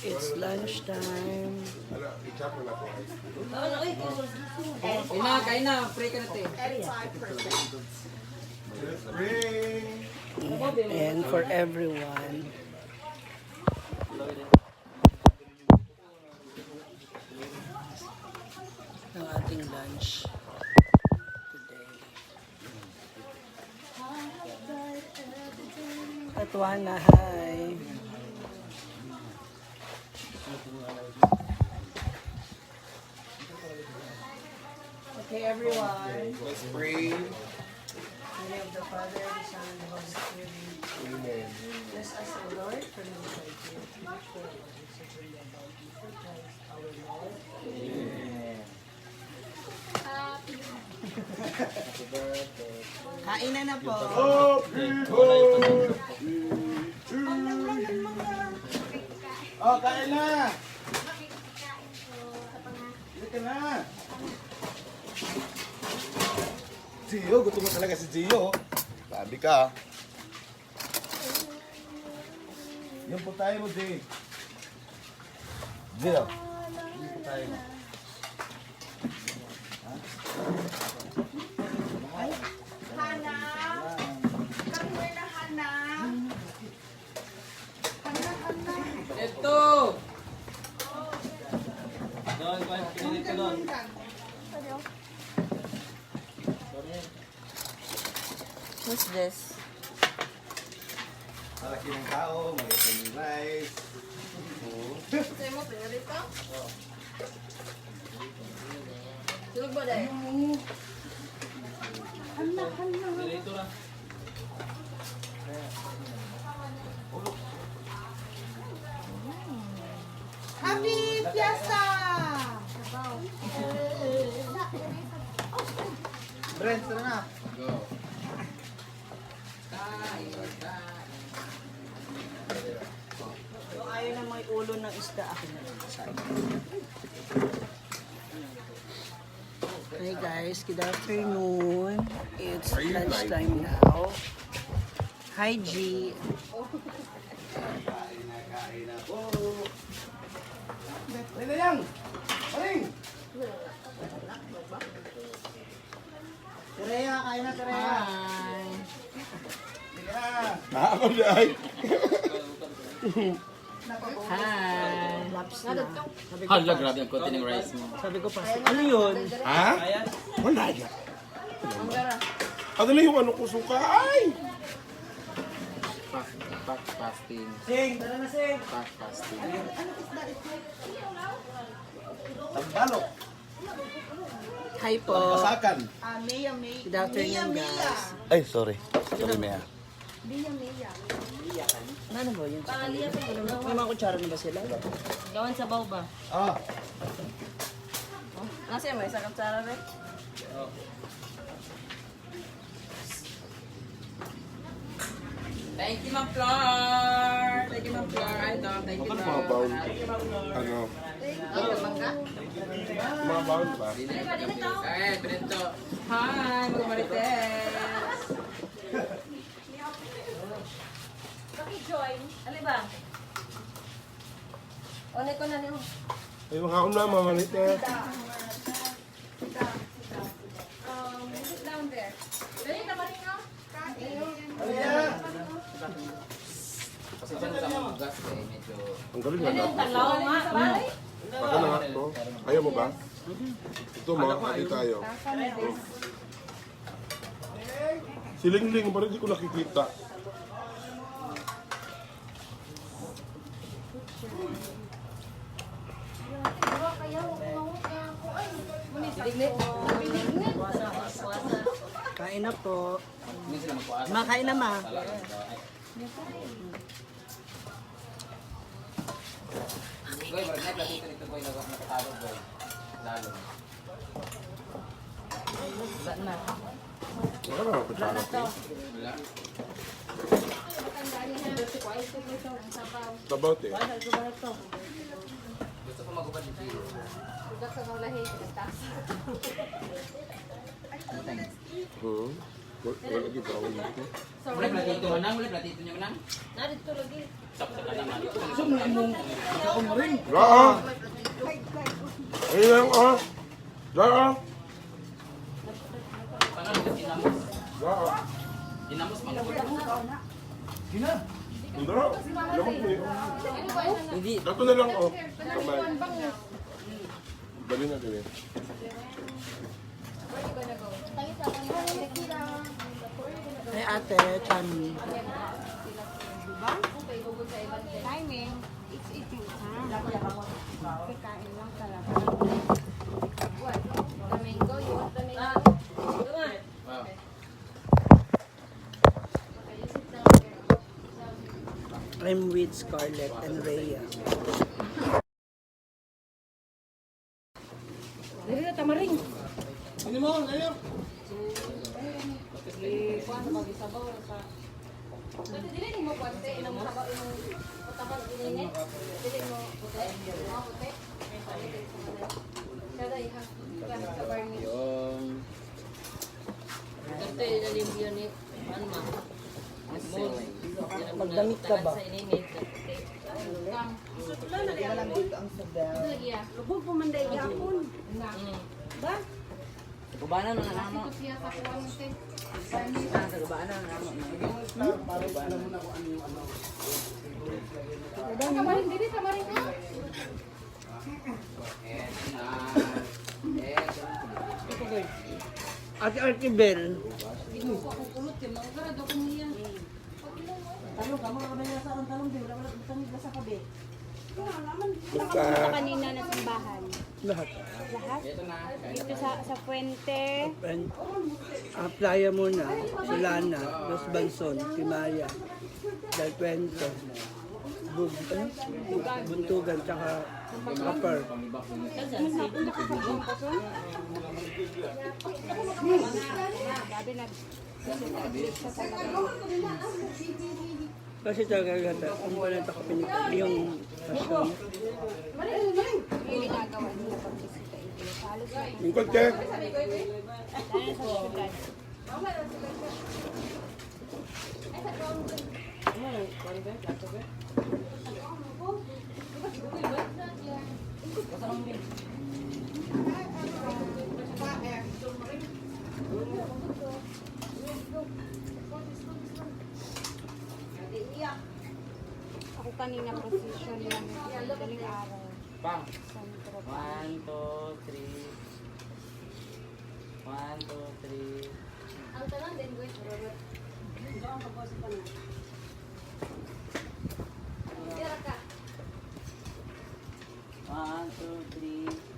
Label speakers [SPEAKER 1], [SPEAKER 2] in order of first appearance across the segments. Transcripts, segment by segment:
[SPEAKER 1] It's lunchtime.
[SPEAKER 2] Kain na. Pray ka natin.
[SPEAKER 1] And for everyone. Ang ating lunch today. Atwana, hi. Okay, everyone.
[SPEAKER 3] Let's pray.
[SPEAKER 1] In the name of the Father, the Son, and the Holy Spirit.
[SPEAKER 3] Amen.
[SPEAKER 1] Bless us, O Lord, for the gift of for Christ our Lord. Kain na po.
[SPEAKER 3] Oh, kain na! Dito na! Gio, gusto mo talaga si Gio. Sabi ka. Yung putay mo, Gio. Gio. Yung putay mo.
[SPEAKER 4] Hana. Kami na Hana. Hana.
[SPEAKER 2] Ito! Doon, pinilit ko doon.
[SPEAKER 4] What's this?
[SPEAKER 3] Malaki ng tao, malaki ng rice.
[SPEAKER 4] Sa'yo mo, pinarito? Oo. Tulog ba dahil?
[SPEAKER 2] Dito na.
[SPEAKER 4] Happy Fiesta!
[SPEAKER 3] Brent, tara na.
[SPEAKER 2] Go.
[SPEAKER 1] So, ayaw na may ulo ng isda. Akin na lang. Hey guys, good afternoon. It's lunchtime now. Hi G.
[SPEAKER 3] Kain na po. Kain na yan! Maring! Tereya, kain na Tereya.
[SPEAKER 1] Hi.
[SPEAKER 3] Ako dyan.
[SPEAKER 1] Hi. Laps na.
[SPEAKER 2] Hala, grabe ang konti ng rice mo.
[SPEAKER 1] Sabi ko pa, ano yun?
[SPEAKER 3] Ha? Wala yan. Ano na yung ano ko suka? Ay!
[SPEAKER 2] Fasting.
[SPEAKER 1] Sing, tara na Sing.
[SPEAKER 2] Fasting.
[SPEAKER 3] Tambalok.
[SPEAKER 1] Hi po.
[SPEAKER 3] Pasakan.
[SPEAKER 4] Mia, Mia.
[SPEAKER 1] Good afternoon guys.
[SPEAKER 3] Ay, sorry. Sorry, Mea.
[SPEAKER 4] Mia, Mia.
[SPEAKER 1] Ano ba yun? May mga kutsara na ba sila?
[SPEAKER 4] Gawan sa baw ba?
[SPEAKER 3] Ah.
[SPEAKER 4] Nasa may isang kapsara rin?
[SPEAKER 2] Thank you, Ma'am Flor. Thank you, Ma'am Flor. Ay, Dom. Thank you, Dom.
[SPEAKER 3] Ano?
[SPEAKER 4] Ang mangga?
[SPEAKER 3] Mga bawal ba?
[SPEAKER 2] Ay, Benito. Hi, mga marites.
[SPEAKER 4] Paki-join. Ano ba? One ko na niyo.
[SPEAKER 3] Ay, mga una, mga manite.
[SPEAKER 4] Sit down there. Dali na ba rin no?
[SPEAKER 3] Ano yan?
[SPEAKER 2] Pasensya na sa mga gas eh. Medyo...
[SPEAKER 3] Ang galing na natin.
[SPEAKER 4] Talaw nga. Bye.
[SPEAKER 3] Baka na nga to. Ayaw mo ba? Ito, mga kali tayo. Siling-ling, parang hindi ko nakikita.
[SPEAKER 1] Kain na po.
[SPEAKER 2] Hindi sila magpuasa.
[SPEAKER 1] Makain na ma.
[SPEAKER 2] Boy, barangay, platito nito boy. Nakatalo boy. Lalo.
[SPEAKER 1] Wala na.
[SPEAKER 3] Wala na ako kutsara.
[SPEAKER 2] Wala.
[SPEAKER 3] Tabaw, te.
[SPEAKER 2] Gusto ko magubad ni Gio.
[SPEAKER 3] Hmm. Wala lagi bawal dito.
[SPEAKER 2] Mulai platito manang, mulai platito niya manang.
[SPEAKER 4] Narito lagi.
[SPEAKER 3] Daa! Ayun lang ah! Daa!
[SPEAKER 2] Paano ito dinamos?
[SPEAKER 3] Daa!
[SPEAKER 2] Dinamos man.
[SPEAKER 3] Hindi na! Lamang mo yun.
[SPEAKER 2] Hindi.
[SPEAKER 3] Dato na lang oh. Kamay. Dali na dali.
[SPEAKER 1] Ay ate, Tami.
[SPEAKER 4] Timing. It's eating time. Kakain lang talaga. What? The mango? You want the mango?
[SPEAKER 2] Wow.
[SPEAKER 1] I'm with Scarlett and Rhea.
[SPEAKER 4] Dali na, tamaring.
[SPEAKER 3] Ano mo? Ano?
[SPEAKER 4] Dili mo konti. Inang sabaw, inang utabang ininit. Dili mo puti. Mga puti. Kada iha. Sa barni.
[SPEAKER 2] Yung...
[SPEAKER 5] Ito ilalim yun ni ano ma?
[SPEAKER 1] Magdamit ka ba?
[SPEAKER 5] Sa ininit.
[SPEAKER 4] Ito lagi ah.
[SPEAKER 1] Lubog pumanday yapon. Ba?
[SPEAKER 5] Kubanan mga namo.
[SPEAKER 4] Ito siya sa kuwan natin.
[SPEAKER 5] Sa kubanan namo.
[SPEAKER 4] Tamaring, dili tamaring ka.
[SPEAKER 1] Ate Archibel.
[SPEAKER 4] Kulot yun. Mga gara, daw kong niya.
[SPEAKER 1] Talong ka, mga kamay nasa ang talong din. Wala tamig sa kabe.
[SPEAKER 6] Nakapunta kanina na simbahan.
[SPEAKER 1] Lahat.
[SPEAKER 6] Lahat? Dito sa Puente.
[SPEAKER 1] And, playa muna. Solana, Los Banson, Timaya, Del Puente, Buntugan, tsaka Upper.
[SPEAKER 6] Sabi na,
[SPEAKER 1] Kasi talaga kung wala ito kapinig yung pasyon.
[SPEAKER 6] yung ginagawa nila pagbisita ito. Halos na
[SPEAKER 3] Lingkod ka!
[SPEAKER 6] dahil sa syudad. Ako kanina position lang. Daling araw.
[SPEAKER 2] Bang.
[SPEAKER 6] Sentro.
[SPEAKER 5] 1, 2, 3. 1, 2, 3.
[SPEAKER 4] Ang tanong din, guys, Robert. Tira ka.
[SPEAKER 5] 1, 2, 3.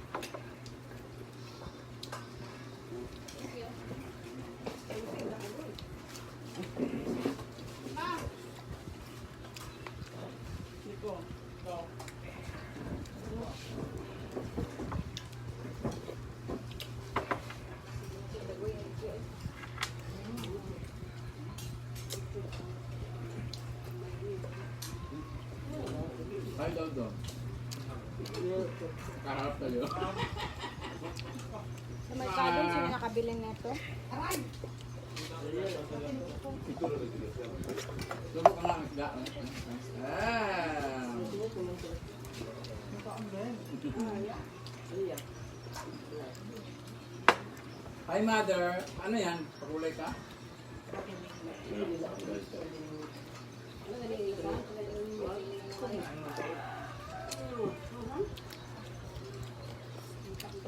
[SPEAKER 2] Ay, doon. Kaharap tayo.
[SPEAKER 6] Sa Mercado, sino nakabili nito?
[SPEAKER 2] Subok ka nga, isda. Hi, mother. Ano yan? Pakulay ka?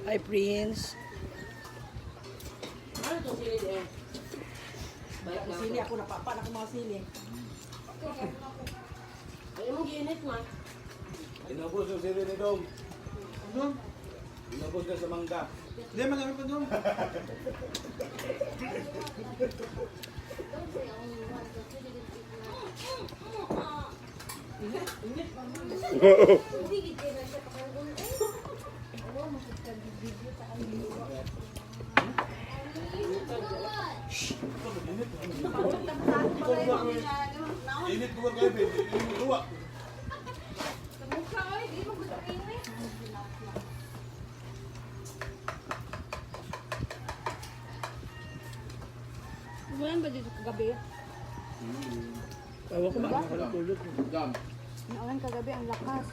[SPEAKER 1] Hi, Prince.
[SPEAKER 5] Sili ako napapa na mga sili. Ay mong giinit ma.
[SPEAKER 7] Inubos yung sili ni Dong. Ano? Inubos na sa mangga. Hindi, marami pa Dong. Init ko kayo, baby. Init mo luwa.
[SPEAKER 4] Mukha, oy, di mo gusto init.
[SPEAKER 6] Naulan ba dito kagabi?
[SPEAKER 7] Ewan ko ba? Nakatulog.
[SPEAKER 2] Jam.
[SPEAKER 6] Naulan kagabi, ang lakas.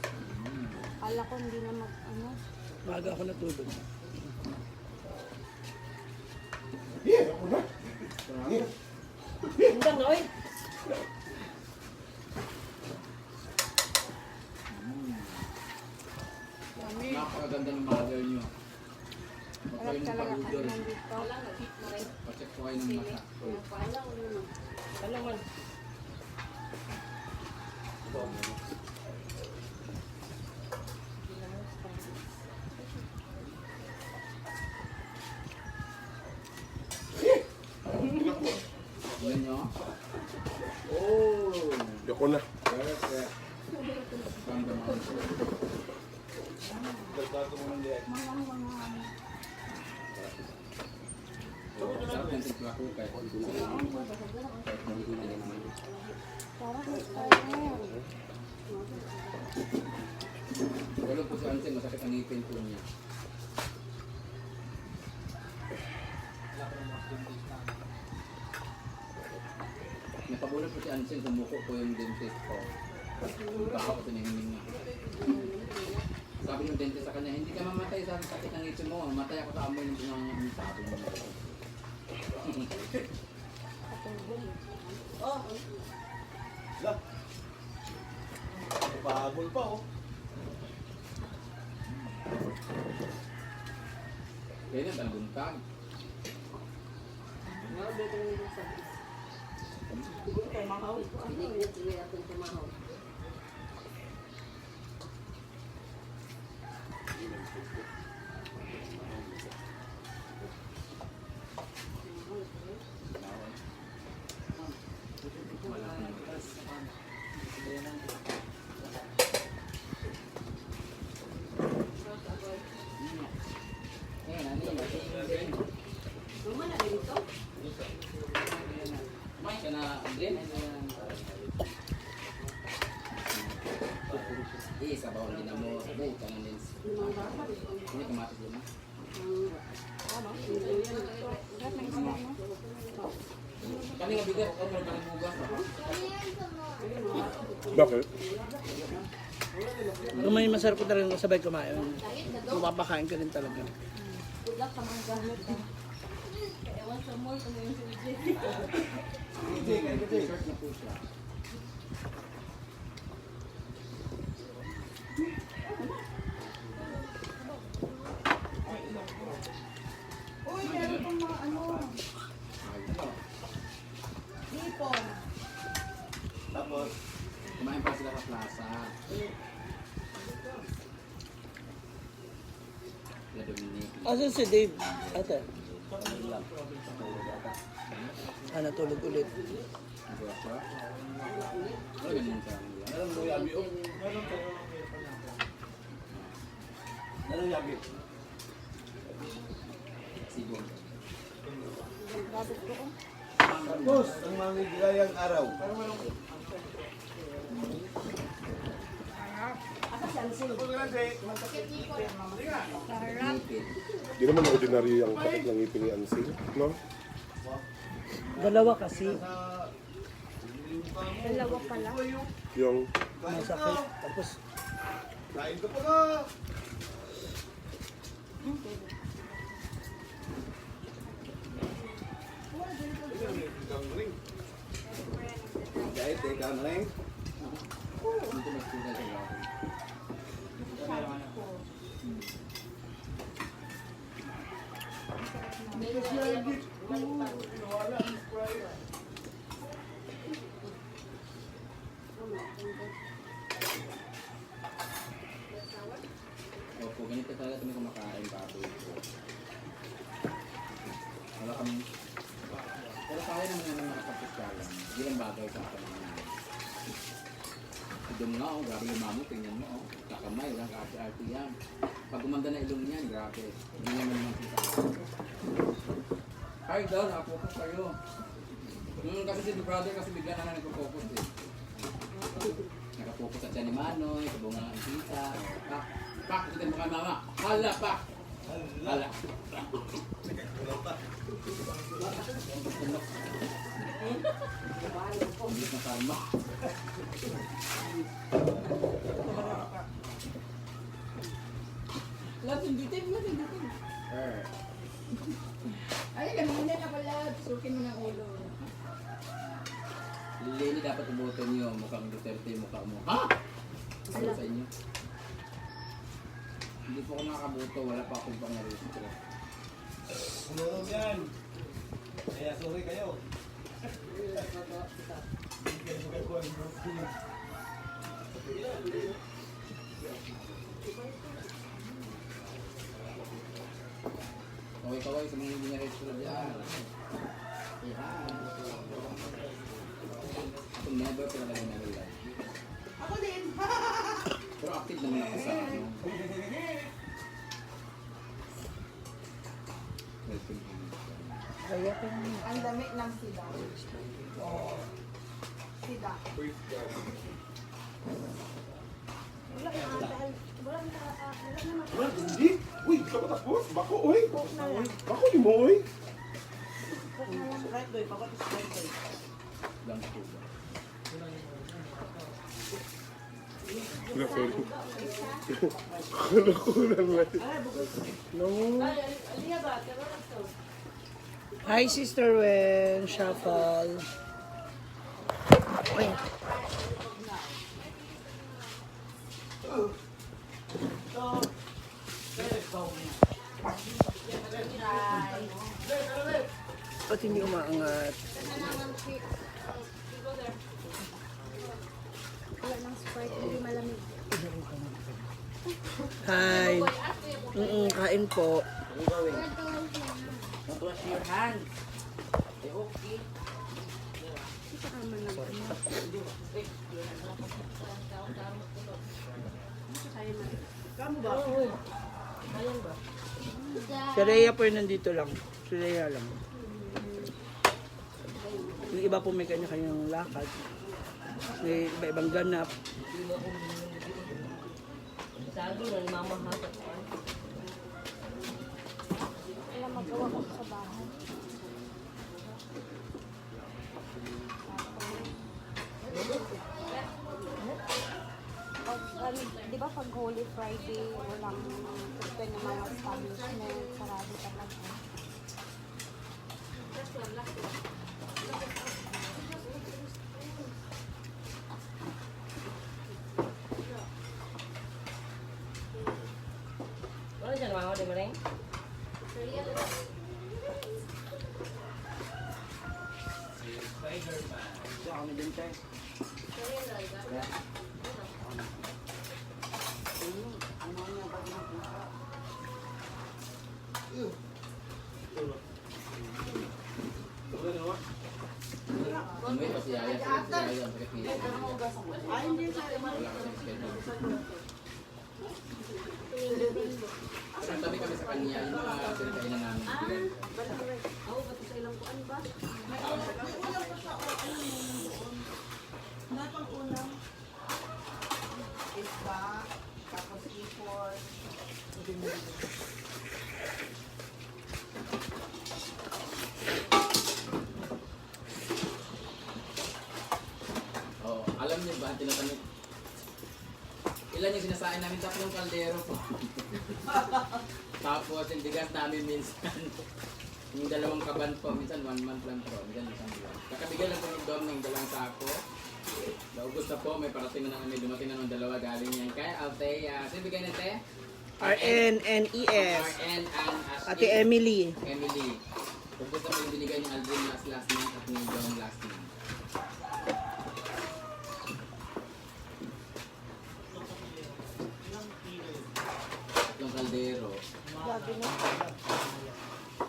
[SPEAKER 6] Kala ko hindi na mag, ano.
[SPEAKER 7] Maaga ako natulog.
[SPEAKER 3] Yeah, ako na. Yeah.
[SPEAKER 5] Hanggang na, oy.
[SPEAKER 2] Napakaganda ng mother nyo. Huwag kayo
[SPEAKER 6] Sarap
[SPEAKER 2] ng
[SPEAKER 6] talaga
[SPEAKER 2] paludor.
[SPEAKER 6] kainan dito.
[SPEAKER 2] Pacheck ko kayo ng mata.
[SPEAKER 5] Alam man.
[SPEAKER 2] Yan nyo. Oh!
[SPEAKER 3] Ako na.
[SPEAKER 2] Perfect. Ganda mo.
[SPEAKER 7] Dagdag ko muna ng direct.
[SPEAKER 2] Sarap yung timpla ko kahit hindi ko alam. Kahit hindi ko alam.
[SPEAKER 6] Sarap ng kain.
[SPEAKER 2] Wala po si Ansel, masakit ang ngipin po niya. Napabulot po si Ansel, sumuko po yung dentist ko. Baka ko tinihiling niya. Sabi ng dentist sa kanya, hindi ka mamatay sa sakit ng ngipin mo. Mamatay ako sa amoy ng pinangangamin sa akin.
[SPEAKER 5] Oh,
[SPEAKER 7] La. Pahabol pa oh.
[SPEAKER 2] Kaya na, talaguntag.
[SPEAKER 5] siguro kay Mahaw. Hindi ako tumahaw.
[SPEAKER 2] Ayan, ano yun?
[SPEAKER 5] Luman na dito.
[SPEAKER 2] Kumain ka na, Andren? Sabaw din na mo. Sabay ka na din. Hindi kamatis din.
[SPEAKER 6] Lahat ng isa, no?
[SPEAKER 2] Kani nga bigat, o meron ka ng bugas.
[SPEAKER 3] Bakit?
[SPEAKER 7] Kung may masarap ko talaga sabay kumain, mapapakain ka rin talaga.
[SPEAKER 2] Dessert na po siya.
[SPEAKER 6] Uy, meron pang mga ano. Hipon.
[SPEAKER 7] Tapos,
[SPEAKER 2] Kumain pa sila sa plaza. La Dominique.
[SPEAKER 7] asan si Dave? Ate? Natulog ulit.
[SPEAKER 2] Ang guwapo. Ano ganyan sa amin?
[SPEAKER 7] Meron mo yabi oh. Meron yabi.
[SPEAKER 2] Sibong.
[SPEAKER 7] Tapos, ang maligayang araw.
[SPEAKER 2] Ngipin.
[SPEAKER 3] Di naman ordinary ang sakit ng ngipin ni Ansel, no?
[SPEAKER 7] Dalawa kasi.
[SPEAKER 6] Dalawa pala.
[SPEAKER 3] Yung
[SPEAKER 7] Masakit. Tapos,
[SPEAKER 3] kain ka pa ka!
[SPEAKER 7] kahit ikaw na rin.
[SPEAKER 2] Dito nagsugal sa loob. Opo, ganito talaga kami kumakain baboy po. Wala kami. Pero kaya naman namin nakapagpasyalan. Hindi lang bagay sa akin naman. Idong nga, oh, grabe yung mamo, tingnan mo, oh. Kakamay, lang kaarte-arte yan. Pag gumanda na ilong niyan, grabe. Hindi naman naman kita. Hi daw, nakapokus kayo. Kasi si brother kasi bigla na nagpo-focus eh. Nakapokus sa tiyan ni Manoy, sa bunga ng tita. Pak! Pak! Kita mo kay mama. Hala, pak! Hala. Hindi na tama.
[SPEAKER 5] Sundutin mo, sundutin. Ay, kanina na pala. Sukin mo ng ulo.
[SPEAKER 2] Lili dapat iboto niyo. Mukhang Duterte yung mukha mo. Ha? Ano sa inyo? Hindi po ako nakakaboto. Wala pa akong pangaristro.
[SPEAKER 7] Sunod yan. Kaya sorry kayo.
[SPEAKER 2] Kaway-kaway sa mga hindi niya registro dyan. Yan. Ako never ko talaga nalala.
[SPEAKER 5] Ako din.
[SPEAKER 2] Pero active naman ako sa ano.
[SPEAKER 5] Ang dami ng sida. Sida.
[SPEAKER 3] Wala, hindi. Uy, di ka pa tapos? Bako, uy. Bako ni mo, uy.
[SPEAKER 5] Right, boy. Papatis right, boy.
[SPEAKER 2] Lang po ba?
[SPEAKER 3] Kulang lang. No.
[SPEAKER 1] Hi, Sister Wen. Shuffle. Uy. Ba't hindi umaangat?
[SPEAKER 6] Wala ng Sprite, hindi malamig.
[SPEAKER 1] Hi. Kain po.
[SPEAKER 2] Don't wash your hands. Okay.
[SPEAKER 6] Ito naman ng ano.
[SPEAKER 1] Si Rhea po yung nandito lang. Si Rhea lang. Yung iba po may kanya-kanyang lakad. May iba-ibang ganap.
[SPEAKER 6] Wala magawa ko sa bahay. Di ba pag Holy Friday, walang open ng mga establishment, sarado talaga.
[SPEAKER 1] Kami din tayo.
[SPEAKER 2] May pasiyaya. Pasiyaya ang pakipili. Wala kasi schedule. Ang tabi kami sa kanya, yung mga pinagkainan namin.
[SPEAKER 5] Isda. Tapos ipon.
[SPEAKER 2] Oh, alam niyo ba, tinatanong, ilan yung sinasain namin? 3 kaldero po. Tapos yung bigas namin minsan, yung 2 kaban po, minsan 1 month lang po, minsan isang buwan. Kakabigay lang po ni Dom ng 2 sako. Naubos na po, may parating na may dumating na ng 2 galing yan. Kaya Althea, sino bigay na te?
[SPEAKER 1] RNNES.
[SPEAKER 2] RN and
[SPEAKER 1] Ate Emily.
[SPEAKER 2] Emily. Ubos na po yung binigay ni Aldrin last month at ni Dom last month. Yung kaldero.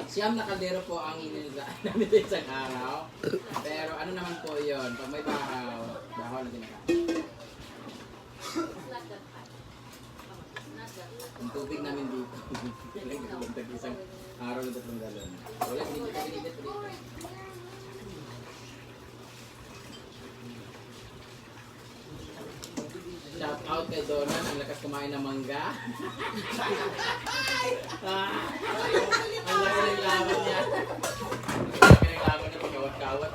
[SPEAKER 2] Siyam na kaldero po ang iniligaan namin sa isang araw. Pero ano naman po yun, pag may bahaw, bahaw na kinakain. Ang tubig namin dito. Isang araw na 3 galon. Wala, hindi pa pinigit dito. Shout out kay Donan, ang lakas kumain ng mangga. Ang laki ng laban niya. Ang laki ng laban niya pagkawat-kawat.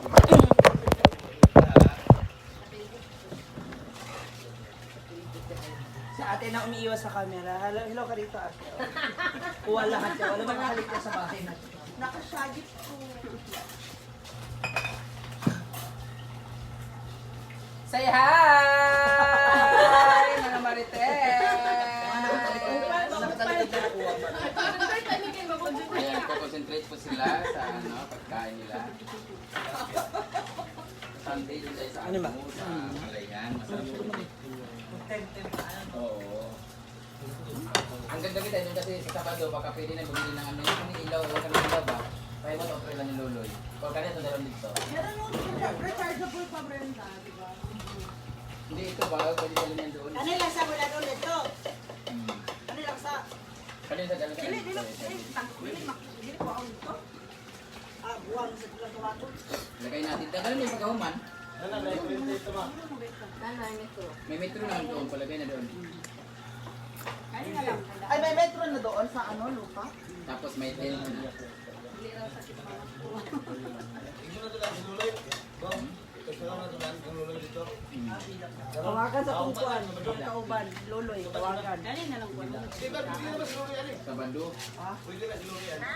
[SPEAKER 1] Si ate na umiiwas sa camera. Hello, hello ka dito ate. Kuha lahat ka. Wala makahalik ka sa bahay natin.
[SPEAKER 5] Nakashagit ko.
[SPEAKER 1] Say hi! Mga Marites!
[SPEAKER 2] Ayan, concentrate po sila sa pagkain nila. Sunday din tayo sa ano sa Malayan. Masarap po. Oo. Ang ganda kita yun kasi sa Sabado, baka pwede na bumili ng ano yung ilaw o kami ilaw ba? Kaya mo ito lang ni Loloy. Kung ganito dalawang dito.
[SPEAKER 5] Meron mo rechargeable pa Brenda, di ba?
[SPEAKER 2] Hindi ito ba? Pwede dalawang yan doon.
[SPEAKER 5] Ano lang sa wala doon ito?
[SPEAKER 2] Hmm.
[SPEAKER 5] Ano lang sa...
[SPEAKER 2] Kanina sa dalawang
[SPEAKER 5] Dili ko ako dito. Ah, buwang sa tulang kawato.
[SPEAKER 2] Lagay natin. Dahil may pagkahuman. May metro naman doon. Palagay na doon.
[SPEAKER 5] Ay, may metro na doon sa ano, lupa?
[SPEAKER 2] Tapos may tent na.
[SPEAKER 5] Tawagan sa kumpuan. Kauban, Loloy, tawagan.
[SPEAKER 2] Sabado.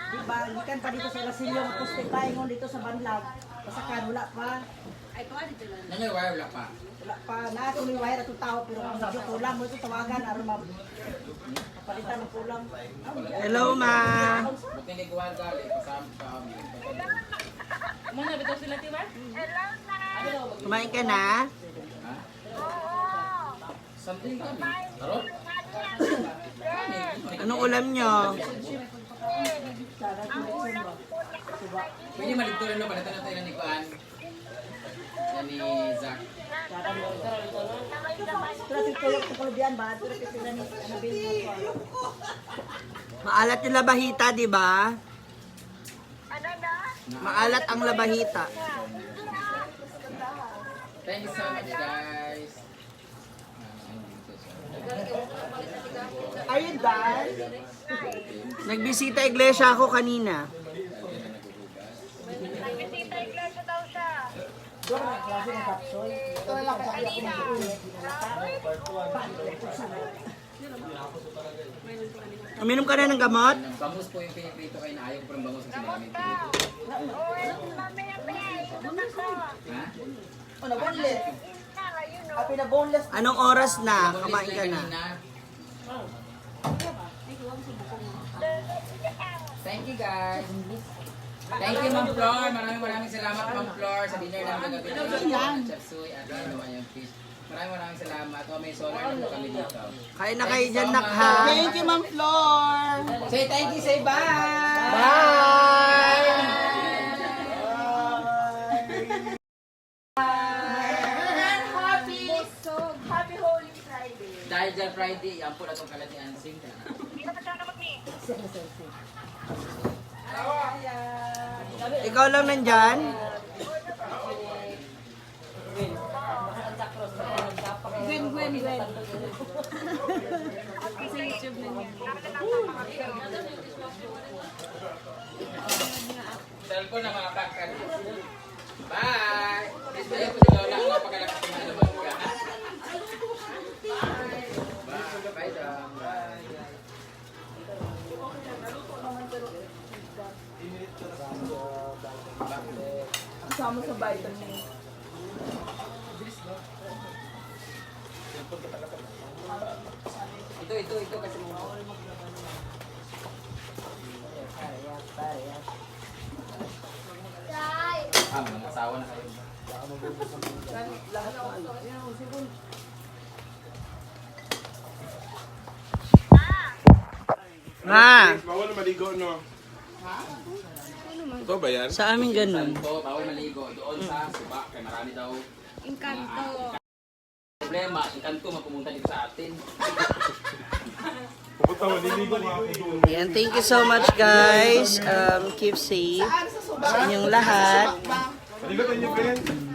[SPEAKER 5] Diba, ikan pa dito sa Ilasilyo, poste tayo ngon dito sa Banlag. Pasakan, wala pa.
[SPEAKER 2] Nangyay wire wala pa.
[SPEAKER 5] Wala pa. Na ako may wire at tao, pero ang medyo kulang mo ito tawagan, aron palitan ng kulang.
[SPEAKER 1] Hello, ma!
[SPEAKER 2] Buti hindi kuha gali. Kasama sa amin.
[SPEAKER 1] Kumain ka na?
[SPEAKER 2] Ha? Something kami. Tarot?
[SPEAKER 1] Anong ulam nyo?
[SPEAKER 2] Pwede maligturan no, palitan natin ni Kuan. Yan ni Zach.
[SPEAKER 5] Pero si Tulog sa Kolubian ba? Pero si sila ni Anabil mo.
[SPEAKER 1] Maalat yung labahita, di ba? Maalat ang labahita.
[SPEAKER 2] Thank you so much, guys.
[SPEAKER 5] Are you done?
[SPEAKER 1] Nagbisita iglesia ako kanina.
[SPEAKER 5] Doon ang klase ng kapsoy. Ito lang sabi ako mag-ulit.
[SPEAKER 1] Uminom ka na ng gamot?
[SPEAKER 2] Bangus po yung piniprito kayo na ayaw ko ng bangus kasi namin. Ha?
[SPEAKER 5] O, na-boneless. Happy na boneless.
[SPEAKER 1] Anong oras na?
[SPEAKER 2] Bangus
[SPEAKER 1] Kumain ka na.
[SPEAKER 2] kanina. Thank you, guys. Thank you, Ma'am Flor. Maraming salamat, Ma'am Flor, sa dinner namin kagabi. Chef Suy at yung fish. Maraming salamat. O, may solar na po kami dito.
[SPEAKER 1] Kain na kayo dyan, nakha.
[SPEAKER 5] Thank you, Ma'am Flor.
[SPEAKER 2] Say thank you, say bye!
[SPEAKER 1] Bye!
[SPEAKER 5] Happy Holy Friday.
[SPEAKER 2] Dahil dyan Friday, yan po na itong kalat ni Ansing.
[SPEAKER 1] Ikaw lang nandyan?
[SPEAKER 6] Gwen. Sa YouTube na niya.
[SPEAKER 2] Cellphone na mga bakal. Bye! Display po si Lola ang napakalakas ng alaman ka. Bye! Bye, Dam.
[SPEAKER 5] Kasama sa vitamin.
[SPEAKER 2] Ito kasi mo. Mga asawa na kayo.
[SPEAKER 1] Ha?
[SPEAKER 3] Bawal maligo, no? Ito ba yan?
[SPEAKER 1] Sa amin ganun.
[SPEAKER 2] Santo, bawal maligo. Doon sa suba, kaya marami daw.
[SPEAKER 6] Encanto.
[SPEAKER 2] Problema, ikanto magpumunta dito sa atin.
[SPEAKER 3] Pupunta, maliligo nga ako doon.
[SPEAKER 1] Ayan, thank you so much guys. Keep safe sa inyong lahat.
[SPEAKER 3] Maligo tayo niyo, friend.